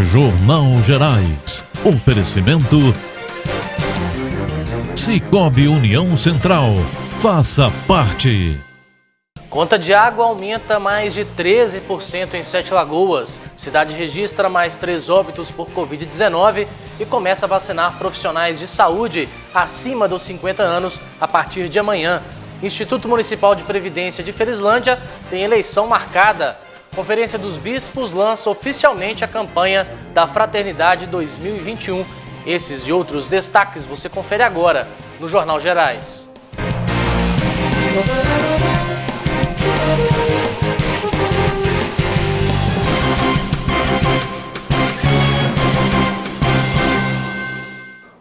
Jornal Gerais. Oferecimento Cicobi União Central. Faça parte. Conta de água aumenta mais de 13% em Sete Lagoas. Cidade registra mais 3 óbitos por Covid-19 e começa a vacinar profissionais de saúde acima dos 50 anos a partir de amanhã. Instituto Municipal de Previdência de Felizlândia tem eleição marcada. Conferência dos Bispos lança oficialmente a campanha da Fraternidade 2021. Esses e outros destaques você confere agora no Jornal Gerais.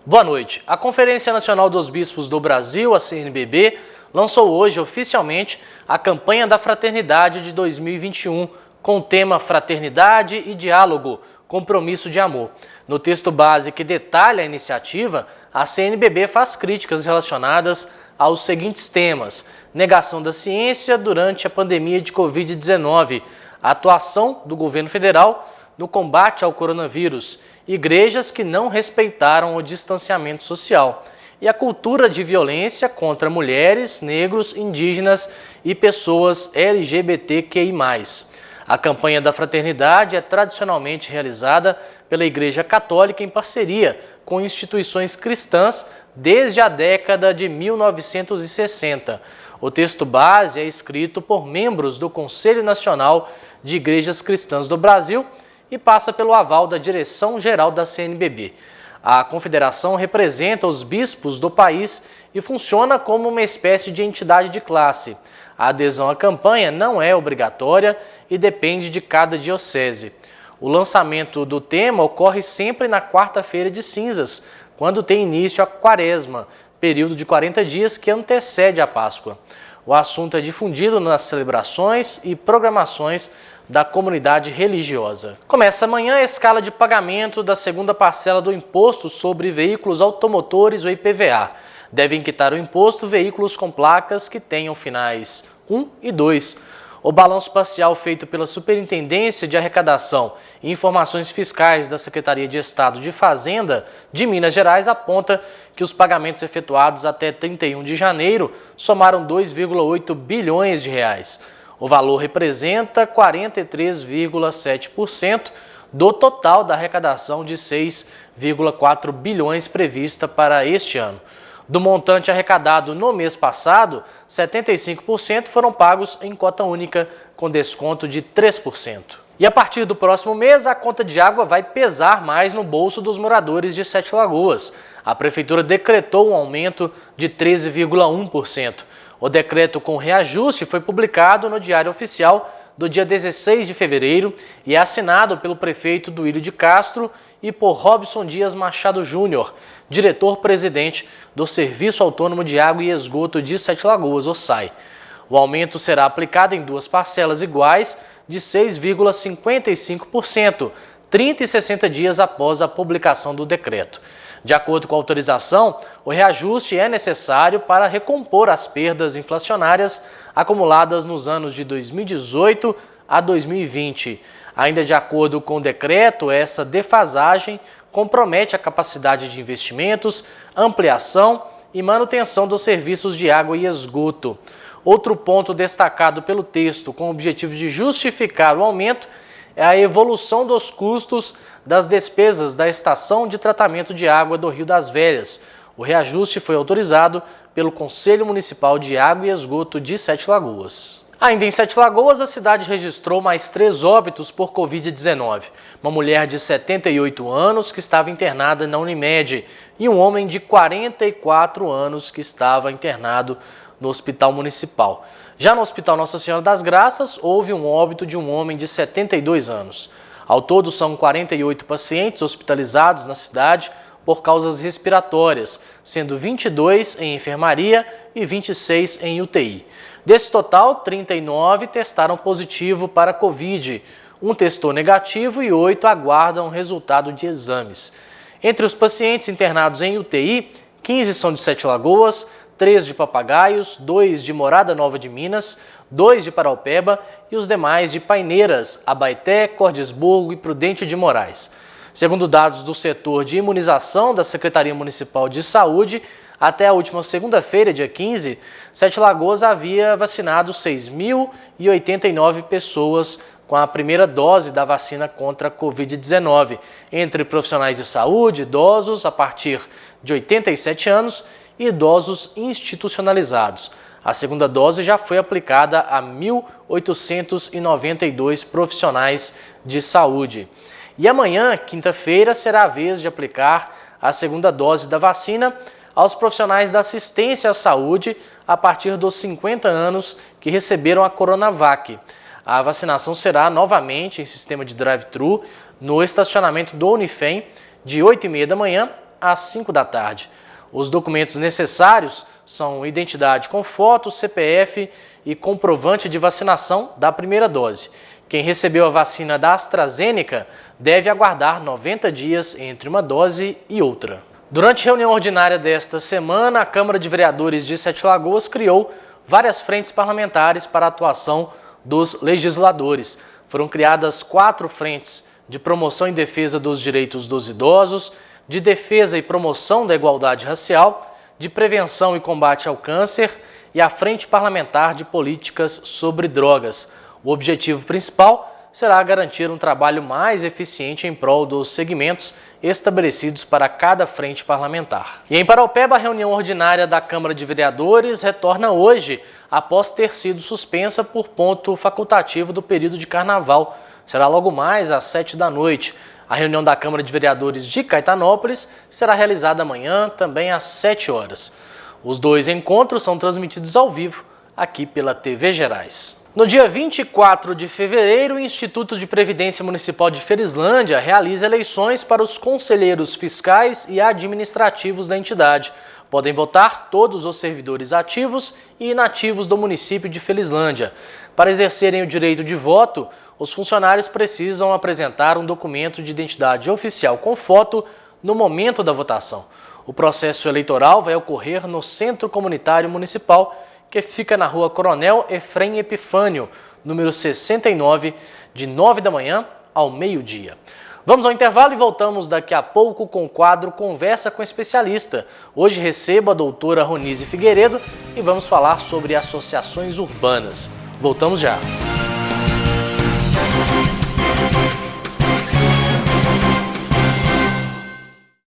Boa noite. A Conferência Nacional dos Bispos do Brasil, a CNBB, lançou hoje oficialmente a campanha da Fraternidade de 2021, com o tema Fraternidade e Diálogo, Compromisso de Amor. No texto base que detalha a iniciativa, a CNBB faz críticas relacionadas aos seguintes temas: negação da ciência durante a pandemia de Covid-19, a atuação do governo federal no combate ao coronavírus, igrejas que não respeitaram o distanciamento social e a cultura de violência contra mulheres, negros, indígenas e pessoas LGBTQI+. A campanha da Fraternidade é tradicionalmente realizada pela Igreja Católica em parceria com instituições cristãs desde a década de 1960. O texto base é escrito por membros do Conselho Nacional de Igrejas Cristãs do Brasil e passa pelo aval da Direção-Geral da CNBB. A confederação representa os bispos do país e funciona como uma espécie de entidade de classe. A adesão à campanha não é obrigatória e depende de cada diocese. O lançamento do tema ocorre sempre na quarta-feira de cinzas, quando tem início a Quaresma, período de 40 dias que antecede a Páscoa. O assunto é difundido nas celebrações e programações da comunidade religiosa. Começa amanhã a escala de pagamento da segunda parcela do Imposto sobre Veículos Automotores, o IPVA. Devem quitar o imposto veículos com placas que tenham finais 1 e 2. O balanço parcial feito pela Superintendência de Arrecadação e Informações Fiscais da Secretaria de Estado de Fazenda de Minas Gerais aponta que os pagamentos efetuados até 31 de janeiro somaram 2,8 bilhões de reais. O valor representa 43,7% do total da arrecadação de 6,4 bilhões prevista para este ano. Do montante arrecadado no mês passado, 75% foram pagos em cota única, com desconto de 3%. E a partir do próximo mês, a conta de água vai pesar mais no bolso dos moradores de Sete Lagoas. A Prefeitura decretou um aumento de 13,1%. O decreto com reajuste foi publicado no Diário Oficial do dia 16 de fevereiro e é assinado pelo prefeito Duílio de Castro e por Robson Dias Machado Júnior, diretor-presidente do Serviço Autônomo de Água e Esgoto de Sete Lagoas, o SAI. O aumento será aplicado em 2 parcelas iguais de 6,55%, 30 e 60 dias após a publicação do decreto. De acordo com a autorização, o reajuste é necessário para recompor as perdas inflacionárias acumuladas nos anos de 2018 a 2020. Ainda de acordo com o decreto, essa defasagem compromete a capacidade de investimentos, ampliação e manutenção dos serviços de água e esgoto. Outro ponto destacado pelo texto com o objetivo de justificar o aumento é a evolução dos custos das despesas da Estação de Tratamento de Água do Rio das Velhas. O reajuste foi autorizado pelo Conselho Municipal de Água e Esgoto de Sete Lagoas. Ainda em Sete Lagoas, a cidade registrou mais 3 óbitos por Covid-19. Uma mulher de 78 anos que estava internada na Unimed e um homem de 44 anos que estava internado no Hospital Municipal. Já no Hospital Nossa Senhora das Graças, houve um óbito de um homem de 72 anos. Ao todo, são 48 pacientes hospitalizados na cidade por causas respiratórias, sendo 22 em enfermaria e 26 em UTI. Desse total, 39 testaram positivo para Covid, um testou negativo e 8 aguardam resultado de exames. Entre os pacientes internados em UTI, 15 são de Sete Lagoas, 3 de Papagaios, 2 de Morada Nova de Minas, 2 de Paraupeba e os demais de Paineiras, Abaeté, Cordisburgo e Prudente de Moraes. Segundo dados do setor de imunização da Secretaria Municipal de Saúde, até a última segunda-feira, dia 15, Sete Lagoas havia vacinado 6.089 pessoas com a primeira dose da vacina contra a Covid-19, entre profissionais de saúde, idosos a partir de 87 anos e idosos institucionalizados. A segunda dose já foi aplicada a 1.892 profissionais de saúde. E amanhã, quinta-feira, será a vez de aplicar a segunda dose da vacina aos profissionais da assistência à saúde a partir dos 50 anos que receberam a Coronavac. A vacinação será novamente em sistema de drive-thru no estacionamento do Unifem, de 8h30 da manhã às 5 da tarde. Os documentos necessários são identidade com foto, CPF e comprovante de vacinação da primeira dose. Quem recebeu a vacina da AstraZeneca deve aguardar 90 dias entre uma dose e outra. Durante a reunião ordinária desta semana, a Câmara de Vereadores de Sete Lagoas criou várias frentes parlamentares para a atuação dos legisladores. Foram criadas 4 frentes de promoção e defesa dos direitos dos idosos, de defesa e promoção da igualdade racial, de prevenção e combate ao câncer e a Frente Parlamentar de Políticas sobre Drogas. O objetivo principal será garantir um trabalho mais eficiente em prol dos segmentos estabelecidos para cada frente parlamentar. E em Paraupeba, a reunião ordinária da Câmara de Vereadores retorna hoje, após ter sido suspensa por ponto facultativo do período de carnaval. Será logo mais às 7 da noite. A reunião da Câmara de Vereadores de Caetanópolis será realizada amanhã, também às 7 horas. Os 2 encontros são transmitidos ao vivo aqui pela TV Gerais. No dia 24 de fevereiro, o Instituto de Previdência Municipal de Felizlândia realiza eleições para os conselheiros fiscais e administrativos da entidade. Podem votar todos os servidores ativos e inativos do município de Felizlândia. Para exercerem o direito de voto, os funcionários precisam apresentar um documento de identidade oficial com foto no momento da votação. O processo eleitoral vai ocorrer no Centro Comunitário Municipal, que fica na Rua Coronel Efrem Epifânio, número 69, de 9 da manhã ao meio-dia. Vamos ao intervalo e voltamos daqui a pouco com o quadro Conversa com Especialista. Hoje recebo a doutora Ronise Figueiredo e vamos falar sobre associações urbanas. Voltamos já.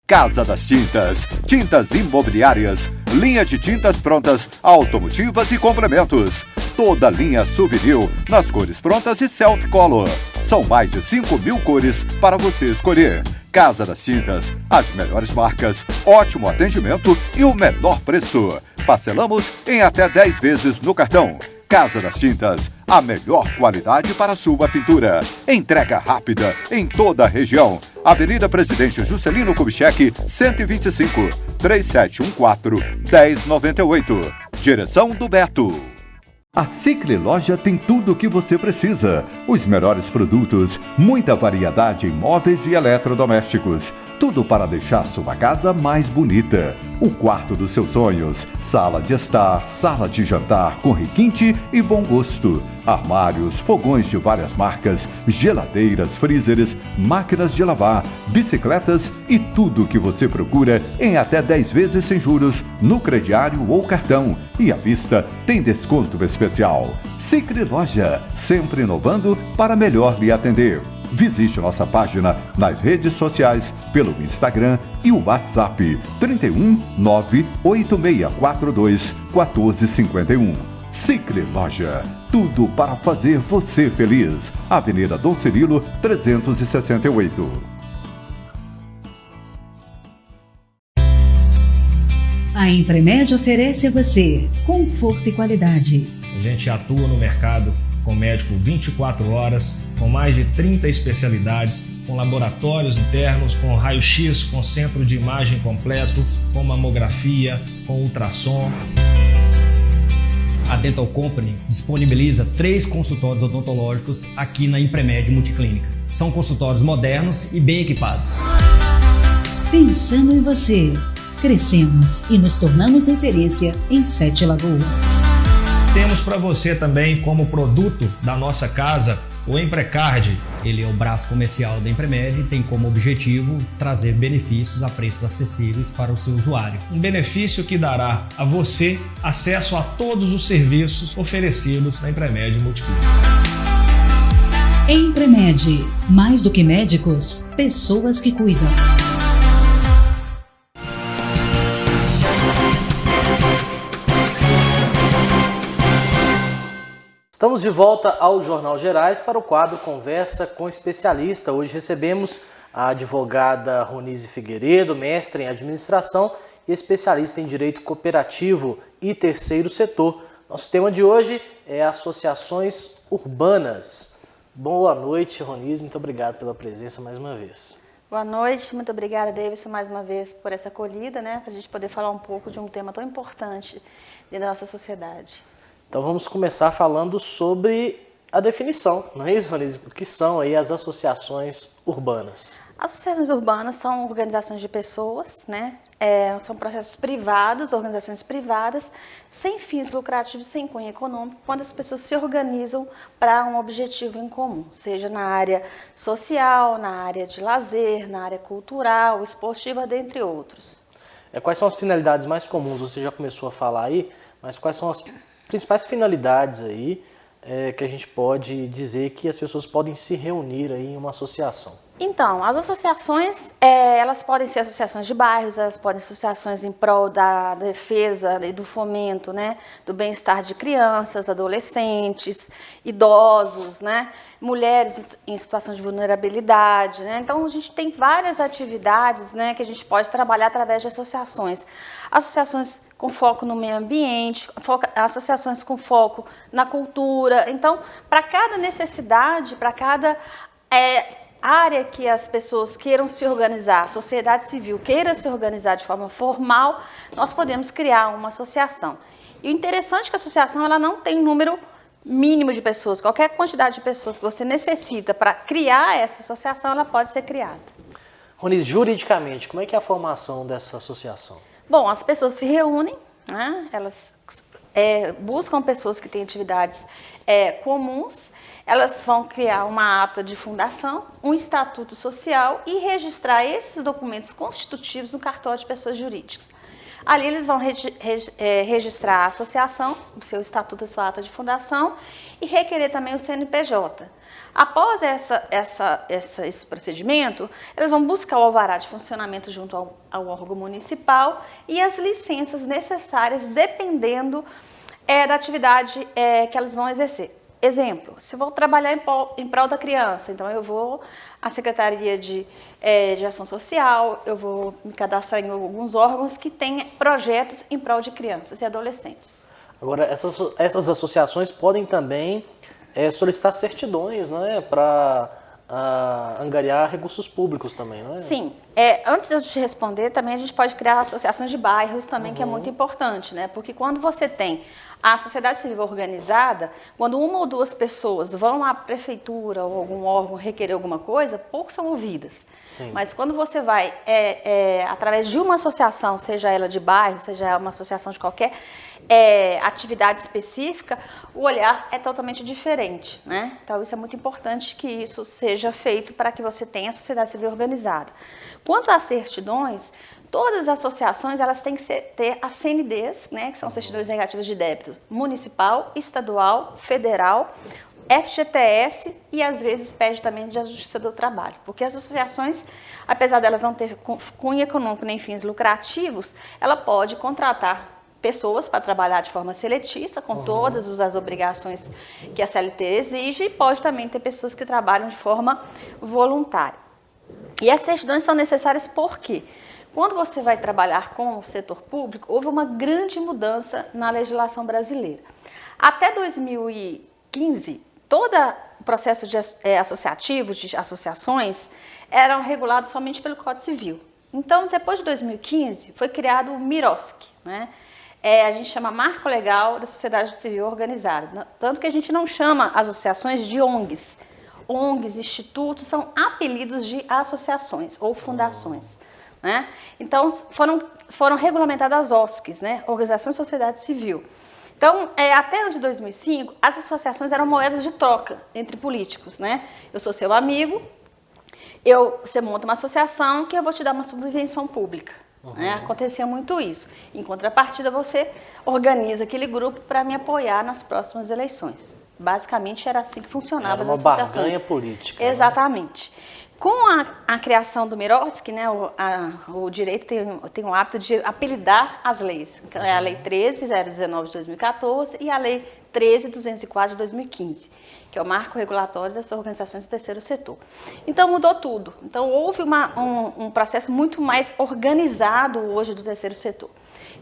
Casa das Tintas, tintas imobiliárias, linha de tintas prontas, automotivas e complementos. Toda linha Souvenir, nas cores prontas e Self-Color. São mais de 5.000 cores para você escolher. Casa das Tintas, as melhores marcas, ótimo atendimento e o menor preço. Parcelamos em até 10 vezes no cartão. Casa das Tintas, a melhor qualidade para sua pintura. Entrega rápida em toda a região. Avenida Presidente Juscelino Kubitschek, 125, 3714-1098. Direção do Beto. A Cicli Loja tem tudo o que você precisa. Os melhores produtos, muita variedade em móveis e eletrodomésticos. Tudo para deixar sua casa mais bonita. O quarto dos seus sonhos, sala de estar, sala de jantar com requinte e bom gosto. Armários, fogões de várias marcas, geladeiras, freezers, máquinas de lavar, bicicletas e tudo o que você procura em até 10 vezes sem juros no crediário ou cartão. E à vista tem desconto especial. Cicli Loja, sempre inovando para melhor lhe atender. Visite nossa página nas redes sociais pelo Instagram e o WhatsApp 31 98642 1451. Cicli Loja, tudo para fazer você feliz. Avenida Dom Cirilo 368. A Impremed oferece a você conforto e qualidade. A gente atua no mercado com médico 24 horas, com mais de 30 especialidades, com laboratórios internos, com raio-x, com centro de imagem completo, com mamografia, com ultrassom. A Dental Company disponibiliza 3 consultórios odontológicos aqui na Impremed Multiclínica. São consultórios modernos e bem equipados. Pensando em você, crescemos e nos tornamos referência em Sete Lagoas. Temos para você também como produto da nossa casa o Emprecard, Ele é o braço comercial da Impremed e tem como objetivo trazer benefícios a preços acessíveis para o seu usuário. Um benefício que dará a você acesso a todos os serviços oferecidos na Impremed Multiclínica. Impremed, mais do que médicos, pessoas que cuidam. Estamos de volta ao Jornal Gerais para o quadro Conversa com Especialista. Hoje recebemos a advogada Ronise Figueiredo, mestre em administração e especialista em direito cooperativo e terceiro setor. Nosso tema de hoje é associações urbanas. Boa noite, Ronise. Muito obrigado pela presença mais uma vez. Boa noite, muito obrigada, Davidson, mais uma vez por essa acolhida, para a gente poder falar um pouco de um tema tão importante da nossa sociedade. Então vamos começar falando sobre a definição, não é isso, Ronise? O que são aí as associações urbanas? Associações urbanas são organizações de pessoas, são processos privados, organizações privadas, sem fins lucrativos, sem cunho econômico, quando as pessoas se organizam para um objetivo em comum, seja na área social, na área de lazer, na área cultural, esportiva, dentre outros. Quais são as finalidades mais comuns? Você já começou a falar aí, mas quais são as principais finalidades aí que a gente pode dizer que as pessoas podem se reunir aí em uma associação? Então, as associações, elas podem ser associações de bairros, elas podem ser associações em prol da defesa e do fomento, do bem-estar de crianças, adolescentes, idosos, mulheres em situação de vulnerabilidade, Então, a gente tem várias atividades, que a gente pode trabalhar através de associações. Associações com foco no meio ambiente, associações com foco na cultura. Então, para cada necessidade, para cada área que as pessoas queiram se organizar, a sociedade civil queira se organizar de forma formal, nós podemos criar uma associação. E o interessante é que a associação ela não tem número mínimo de pessoas. Qualquer quantidade de pessoas que você necessita para criar essa associação, ela pode ser criada. Ronise, juridicamente, como é que é a formação dessa associação? Bom, as pessoas se reúnem, elas buscam pessoas que têm atividades comuns, elas vão criar uma ata de fundação, um estatuto social e registrar esses documentos constitutivos no cartório de pessoas jurídicas. Ali eles vão registrar a associação, o seu estatuto, a sua ata de fundação e requerer também o CNPJ. Após esse procedimento, eles vão buscar o alvará de funcionamento junto ao órgão municipal e as licenças necessárias dependendo da atividade que elas vão exercer. Exemplo, se eu vou trabalhar em prol da criança, então eu vou à Secretaria de Ação Social, eu vou me cadastrar em alguns órgãos que têm projetos em prol de crianças e adolescentes. Agora, essas associações podem também solicitar certidões, para angariar recursos públicos também, não é? Sim. Antes de eu te responder, também a gente pode criar associações de bairros também, que é muito importante, Porque quando você tem a sociedade civil organizada, quando uma ou duas pessoas vão à prefeitura ou algum órgão requerer alguma coisa, poucos são ouvidas. Sim. Mas quando você vai, através de uma associação, seja ela de bairro, seja uma associação de qualquer atividade específica, o olhar é totalmente diferente, Então, isso é muito importante que isso seja feito para que você tenha a sociedade civil organizada. Quanto às certidões, todas as associações elas têm que ter as CNDs, que são certidões negativas de débito municipal, estadual, federal, FGTS e às vezes pede também de Justiça do Trabalho, porque as associações, apesar delas não ter cunho econômico nem fins lucrativos, ela pode contratar pessoas para trabalhar de forma seletiva, com todas as obrigações que a CLT exige, e pode também ter pessoas que trabalham de forma voluntária. E as certidões são necessárias por quê? Quando você vai trabalhar com o setor público, houve uma grande mudança na legislação brasileira. Até 2015, todo o processo associativo, de associações, eram regulados somente pelo Código Civil. Então, depois de 2015, foi criado o MIROSC, a gente chama Marco Legal da Sociedade Civil Organizada. Tanto que a gente não chama as associações de ONGs. ONGs, institutos, são apelidos de associações ou fundações. Então, foram regulamentadas as OSCs, Organizações de Sociedade Civil. Então, até ano de 2005, as associações eram moedas de troca entre políticos, né? Eu sou seu amigo, você monta uma associação que eu vou te dar uma subvenção pública. Né? Acontecia muito isso. Em contrapartida, você organiza aquele grupo para me apoiar nas próximas eleições. Basicamente, era assim que funcionava as associações. Era uma barganha política. Exatamente. Né? Com a criação do Mirovski, né, o direito tem o hábito de apelidar as leis. É a Lei 13.019 de 2014 e a Lei 13.204 de 2015, que é o marco regulatório das organizações do terceiro setor. Então, mudou tudo. Então, houve um processo muito mais organizado hoje do terceiro setor.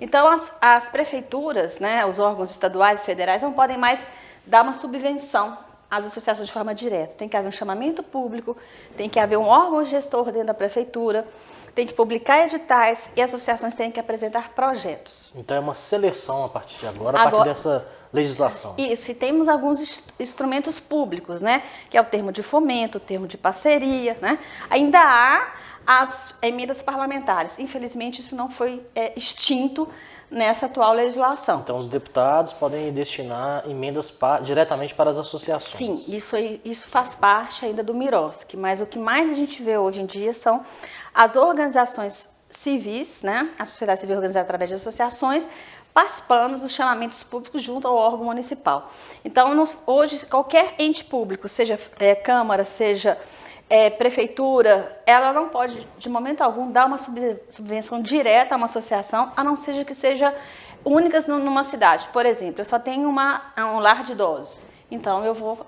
Então, as prefeituras, né, os órgãos estaduais e federais não podem mais dar uma subvenção às associações de forma direta. Tem que haver um chamamento público, tem que haver um órgão gestor dentro da prefeitura, tem que publicar editais e as associações têm que apresentar projetos. Então é uma seleção a partir de agora, a partir dessa legislação. Isso, e temos alguns instrumentos públicos, né? Que é o termo de fomento, o termo de parceria, né? Ainda há as emendas parlamentares. Infelizmente, isso não foi extinto nessa atual legislação. Então, os deputados podem destinar emendas diretamente para as associações. Sim, isso faz parte ainda do Mirovski, mas o que mais a gente vê hoje em dia são as organizações civis, né? A sociedade civil organizada através de associações, participando dos chamamentos públicos junto ao órgão municipal. Então, hoje, qualquer ente público, seja Câmara, seja prefeitura, ela não pode, de momento algum, dar uma subvenção direta a uma associação, a não ser que seja únicas numa cidade. Por exemplo, eu só tenho um lar de idosos. Então, eu vou,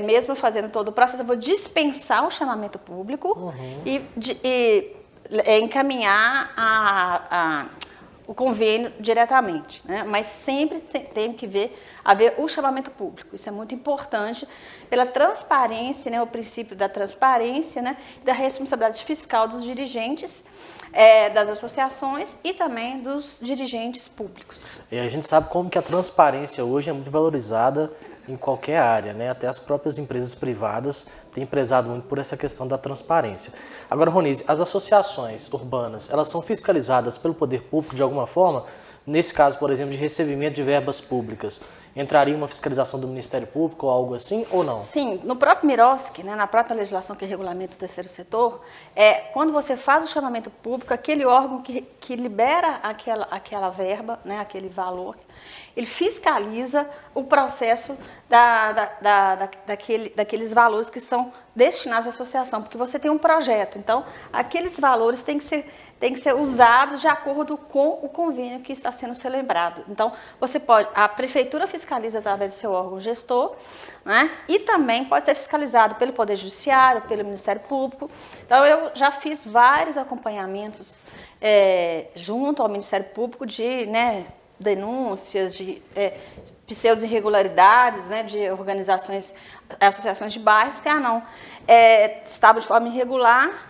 mesmo fazendo todo o processo, eu vou dispensar o chamamento público e encaminhar o convênio diretamente, né? Mas sempre tem que haver o chamamento público. Isso é muito importante pela transparência, né? O princípio da transparência, né? Da responsabilidade fiscal dos dirigentes das associações e também dos dirigentes públicos. E a gente sabe como que a transparência hoje é muito valorizada em qualquer área, né? Até as próprias empresas privadas têm prezado muito por essa questão da transparência. Agora, Ronise, as associações urbanas, elas são fiscalizadas pelo poder público de alguma forma? Nesse caso, por exemplo, de recebimento de verbas públicas, entraria uma fiscalização do Ministério Público ou algo assim, ou não? Sim, no próprio Mirovski, né, na própria legislação que regulamenta o terceiro setor, quando você faz o chamamento público, aquele órgão que libera aquela verba, né, aquele valor, ele fiscaliza o processo daqueles valores que são destinados à associação, porque você tem um projeto, então aqueles valores têm que ser usados de acordo com o convênio que está sendo celebrado. Então, a prefeitura fiscaliza através do seu órgão gestor, né? E também pode ser fiscalizado pelo Poder Judiciário, pelo Ministério Público. Então, eu já fiz vários acompanhamentos junto ao Ministério Público de denúncias, de pseudo irregularidades, né, de associações de bairros que estavam de forma irregular.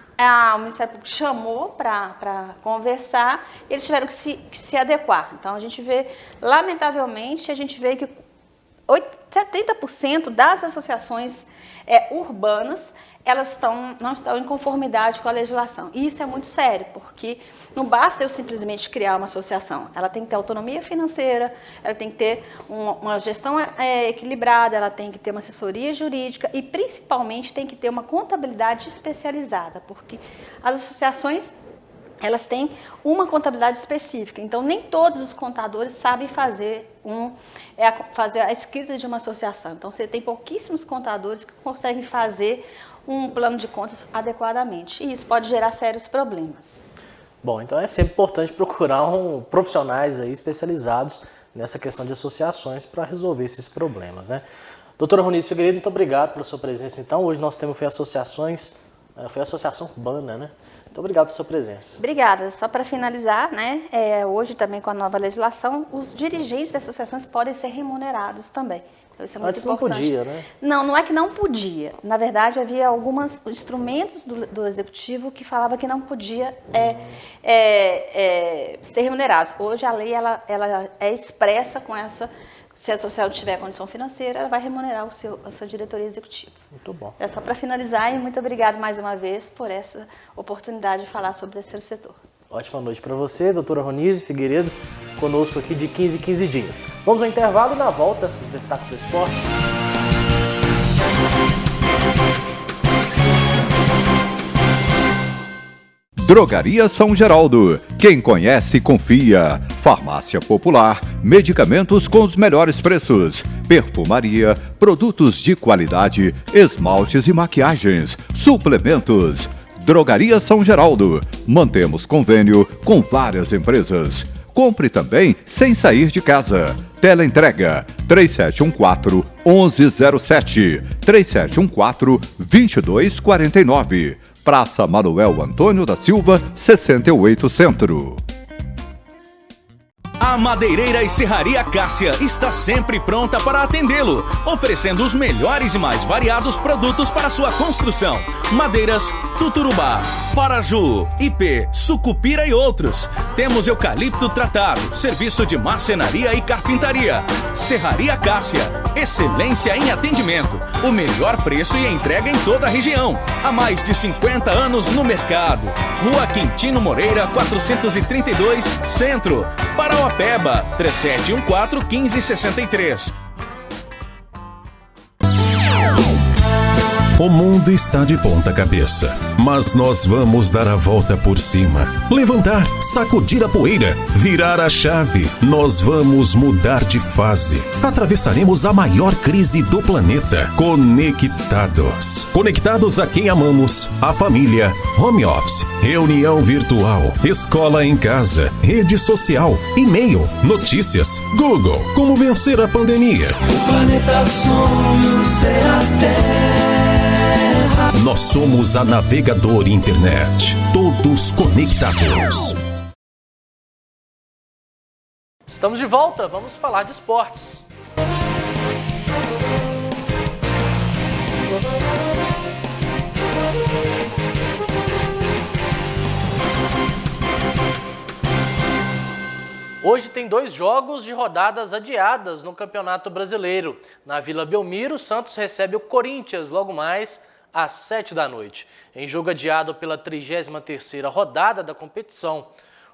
O Ministério Público chamou para conversar e eles tiveram que se adequar. Então, lamentavelmente, a gente vê que 70% das associações urbanas, elas não estão em conformidade com a legislação. E isso é muito sério, porque não basta eu simplesmente criar uma associação. Ela tem que ter autonomia financeira, ela tem que ter uma gestão equilibrada, ela tem que ter uma assessoria jurídica e, principalmente, tem que ter uma contabilidade especializada, porque as associações, elas têm uma contabilidade específica. Então, nem todos os contadores sabem fazer a escrita de uma associação. Então, você tem pouquíssimos contadores que conseguem fazer um plano de contas adequadamente. E isso pode gerar sérios problemas. Bom, então é sempre importante procurar profissionais aí especializados nessa questão de associações para resolver esses problemas, né? Doutora Ronise Figueiredo, muito obrigado pela sua presença. Então, hoje nosso tema foi associação urbana, né? Muito obrigado pela sua presença. Obrigada. Só para finalizar, né? Hoje também com a nova legislação, os dirigentes das associações podem ser remunerados também. Então, isso é muito importante. Antes não podia, né? Não é que não podia. Na verdade, havia alguns instrumentos do Executivo que falavam que não podia ser remunerados. Hoje a lei ela é expressa com essa. Se a associação tiver condição financeira, ela vai remunerar a sua diretoria executiva. Muito bom. É só para finalizar e muito obrigada mais uma vez por essa oportunidade de falar sobre o terceiro setor. Ótima noite para você, doutora Ronise Figueiredo, conosco aqui de 15 em 15 dias. Vamos ao intervalo e na volta, os destaques do esporte. Drogaria São Geraldo. Quem conhece, confia. Farmácia Popular, medicamentos com os melhores preços. Perfumaria, produtos de qualidade, esmaltes e maquiagens, suplementos. Drogaria São Geraldo. Mantemos convênio com várias empresas. Compre também sem sair de casa. Teleentrega 3714-1107, 3714-2249. Praça Manuel Antônio da Silva, 68 Centro. A Madeireira e Serraria Cássia está sempre pronta para atendê-lo, oferecendo os melhores e mais variados produtos para sua construção. Madeiras Tuturubá, Paraju, Ipê, Sucupira e outros. Temos eucalipto tratado, serviço de marcenaria e carpintaria. Serraria Cássia, excelência em atendimento, o melhor preço e entrega em toda a região. Há mais de 50 anos no mercado. Rua Quintino Moreira, 432, Centro. Parauapeba, 3714-1563. O mundo está de ponta cabeça, mas nós vamos dar a volta por cima. Levantar, sacudir a poeira, virar a chave. Nós vamos mudar de fase. Atravessaremos a maior crise do planeta. Conectados. Conectados a quem amamos, a família, home office, reunião virtual, escola em casa, rede social, e-mail, notícias, Google. Como vencer a pandemia? O planeta somos é a Terra. Nós somos a Navegador Internet. Todos conectados. Estamos de volta, vamos falar de esportes. Hoje tem 2 jogos de rodadas adiadas no Campeonato Brasileiro. Na Vila Belmiro, o Santos recebe o Corinthians logo mais às 7 da noite, em jogo adiado pela 33ª rodada da competição.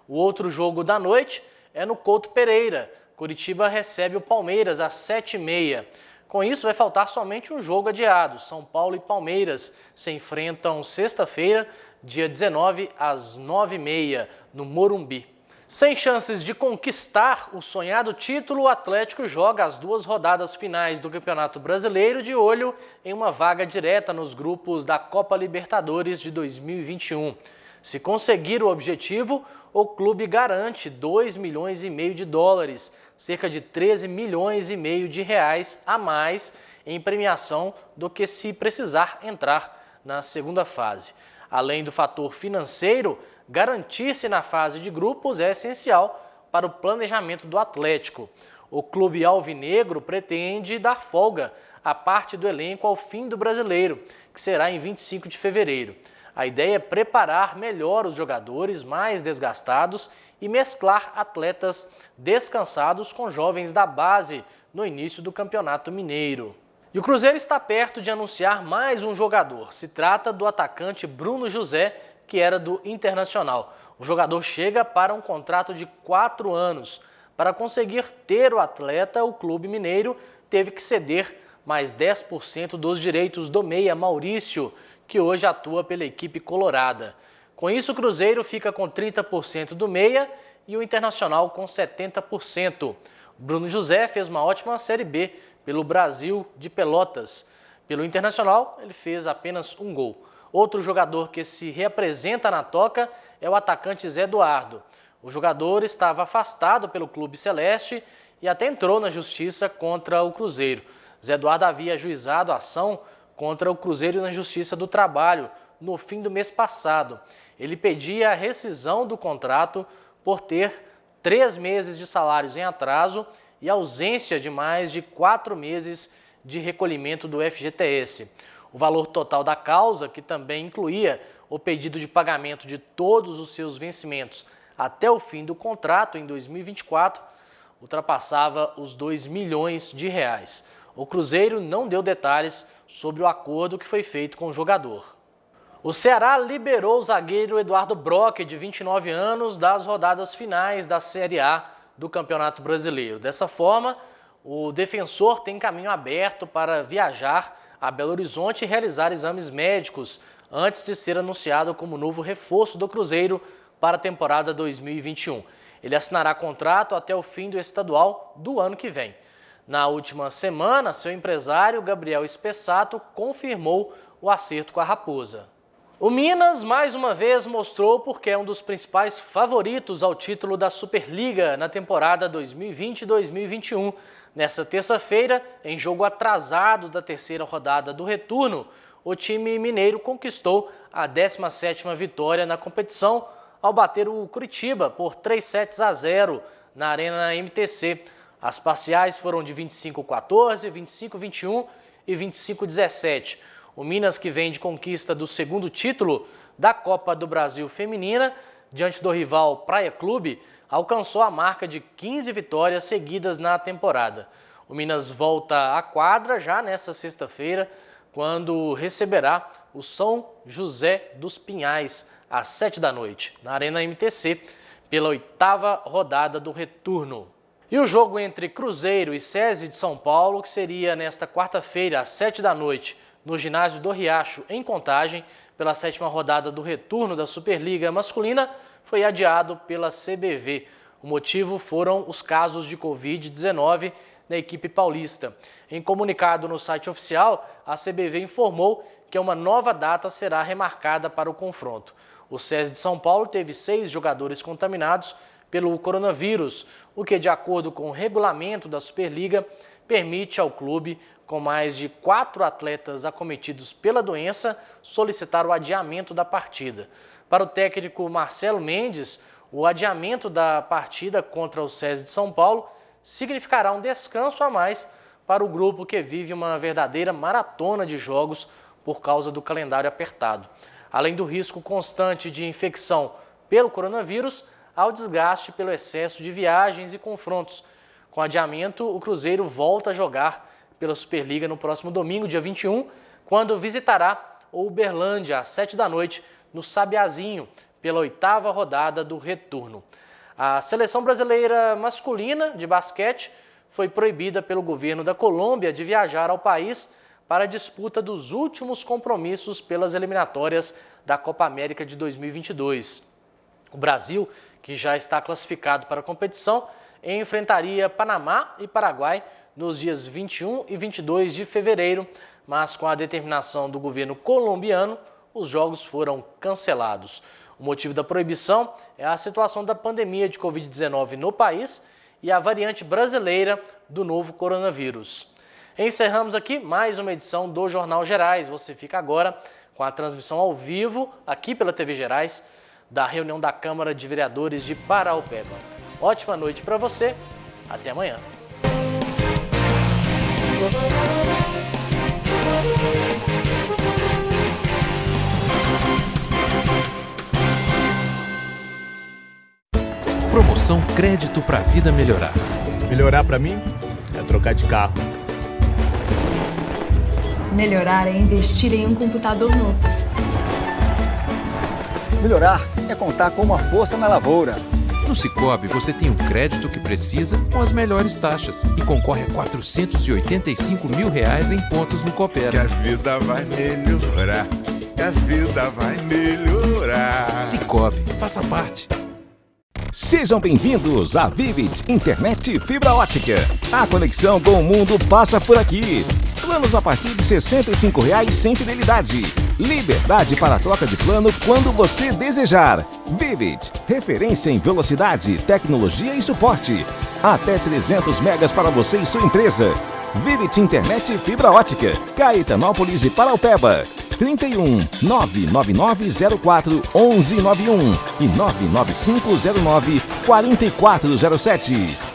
O outro jogo da noite é no Couto Pereira. Curitiba recebe o Palmeiras às 7h30. Com isso, vai faltar somente um jogo adiado. São Paulo e Palmeiras se enfrentam sexta-feira, dia 19, às 9h30, no Morumbi. Sem chances de conquistar o sonhado título, o Atlético joga as 2 rodadas finais do Campeonato Brasileiro de olho em uma vaga direta nos grupos da Copa Libertadores de 2021. Se conseguir o objetivo, o clube garante 2,5 milhões de dólares, cerca de 13,5 milhões de reais a mais em premiação do que se precisar entrar na segunda fase. Além do fator financeiro, garantir-se na fase de grupos é essencial para o planejamento do Atlético. O clube alvinegro pretende dar folga à parte do elenco ao fim do Brasileiro, que será em 25 de fevereiro. A ideia é preparar melhor os jogadores mais desgastados e mesclar atletas descansados com jovens da base no início do Campeonato Mineiro. E o Cruzeiro está perto de anunciar mais um jogador. Se trata do atacante Bruno José, que era do Internacional. O jogador chega para um contrato de 4 anos. Para conseguir ter o atleta, o clube mineiro teve que ceder mais 10% dos direitos do meia Maurício, que hoje atua pela equipe colorada. Com isso, o Cruzeiro fica com 30% do meia e o Internacional com 70%. Bruno José fez uma ótima Série B pelo Brasil de Pelotas. Pelo Internacional, ele fez apenas um gol. Outro jogador que se reapresenta na toca é o atacante Zé Eduardo. O jogador estava afastado pelo Clube Celeste e até entrou na justiça contra o Cruzeiro. Zé Eduardo havia ajuizado a ação contra o Cruzeiro na Justiça do Trabalho no fim do mês passado. Ele pedia a rescisão do contrato por ter 3 meses de salários em atraso e ausência de mais de 4 meses de recolhimento do FGTS. O valor total da causa, que também incluía o pedido de pagamento de todos os seus vencimentos até o fim do contrato em 2024, ultrapassava os 2 milhões de reais. O Cruzeiro não deu detalhes sobre o acordo que foi feito com o jogador. O Ceará liberou o zagueiro Eduardo Brock, de 29 anos, das rodadas finais da Série A do Campeonato Brasileiro. Dessa forma, o defensor tem caminho aberto para viajar a Belo Horizonte e realizar exames médicos antes de ser anunciado como novo reforço do Cruzeiro para a temporada 2021. Ele assinará contrato até o fim do estadual do ano que vem. Na última semana, seu empresário, Gabriel Espessato, confirmou o acerto com a Raposa. O Minas, mais uma vez, mostrou porque é um dos principais favoritos ao título da Superliga na temporada 2020-2021. Nessa terça-feira, em jogo atrasado da terceira rodada do retorno, o time mineiro conquistou a 17ª vitória na competição ao bater o Curitiba por 3-0 na Arena MTC. As parciais foram de 25-14, 25-21 e 25-17. O Minas, que vem de conquista do segundo título da Copa do Brasil Feminina, diante do rival Praia Clube, alcançou a marca de 15 vitórias seguidas na temporada. O Minas volta à quadra já nesta sexta-feira, quando receberá o São José dos Pinhais, às 19h, na Arena MTC, pela 8ª rodada do retorno. E o jogo entre Cruzeiro e SESI de São Paulo, que seria nesta quarta-feira, às 19h, no ginásio do Riacho, em Contagem, pela 7ª rodada do retorno da Superliga Masculina, foi adiado pela CBV. O motivo foram os casos de Covid-19 na equipe paulista. Em comunicado no site oficial, a CBV informou que uma nova data será remarcada para o confronto. O SESI de São Paulo teve 6 jogadores contaminados pelo coronavírus, o que, de acordo com o regulamento da Superliga, permite ao clube, com mais de 4 atletas acometidos pela doença, solicitar o adiamento da partida. Para o técnico Marcelo Mendes, o adiamento da partida contra o SESI de São Paulo significará um descanso a mais para o grupo que vive uma verdadeira maratona de jogos por causa do calendário apertado. Além do risco constante de infecção pelo coronavírus, há o desgaste pelo excesso de viagens e confrontos. Com adiamento, o Cruzeiro volta a jogar pela Superliga no próximo domingo, dia 21, quando visitará o Uberlândia, às 19h, no Sabiazinho, pela 8ª rodada do retorno. A seleção brasileira masculina de basquete foi proibida pelo governo da Colômbia de viajar ao país para a disputa dos últimos compromissos pelas eliminatórias da Copa América de 2022. O Brasil, que já está classificado para a competição, enfrentaria Panamá e Paraguai nos dias 21 e 22 de fevereiro, mas com a determinação do governo colombiano, os jogos foram cancelados. O motivo da proibição é a situação da pandemia de Covid-19 no país e a variante brasileira do novo coronavírus. Encerramos aqui mais uma edição do Jornal Gerais. Você fica agora com a transmissão ao vivo, aqui pela TV Gerais, da reunião da Câmara de Vereadores de Paraupeba. Ótima noite para você, até amanhã. Promoção Crédito pra Vida Melhorar. Melhorar pra mim é trocar de carro. Melhorar é investir em um computador novo. Melhorar é contar com uma força na lavoura. No Sicoob, você tem o crédito que precisa com as melhores taxas e concorre a R$485 mil em pontos no Coopera. Que a vida vai melhorar, que a vida vai melhorar. Sicoob, faça parte. Sejam bem-vindos à Vivid Internet Fibra Ótica. A conexão com o mundo passa por aqui. Planos a partir de R$ 65,00 sem fidelidade. Liberdade para troca de plano quando você desejar. Vivid, referência em velocidade, tecnologia e suporte. Até 300 megas para você e sua empresa. Vivid Internet Fibra Ótica, Caetanópolis e Paraupeba. 31 99904 1191 e 99509 4407.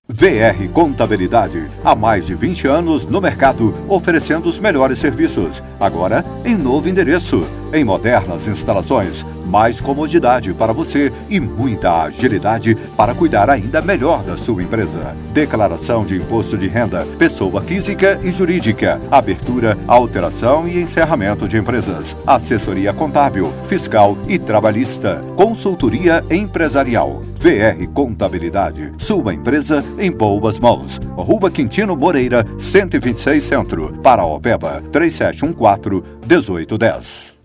VR Contabilidade, há mais de 20 anos no mercado, oferecendo os melhores serviços. Agora, em novo endereço. em modernas instalações, mais comodidade para você e muita agilidade para cuidar ainda melhor da sua empresa. Declaração de imposto de renda, pessoa física e jurídica, abertura, alteração e encerramento de empresas, assessoria contábil, fiscal e trabalhista, consultoria empresarial. VR Contabilidade, sua empresa em boas mãos. Rua Quintino Moreira, 126 Centro, Paraopeba, 3714-1810.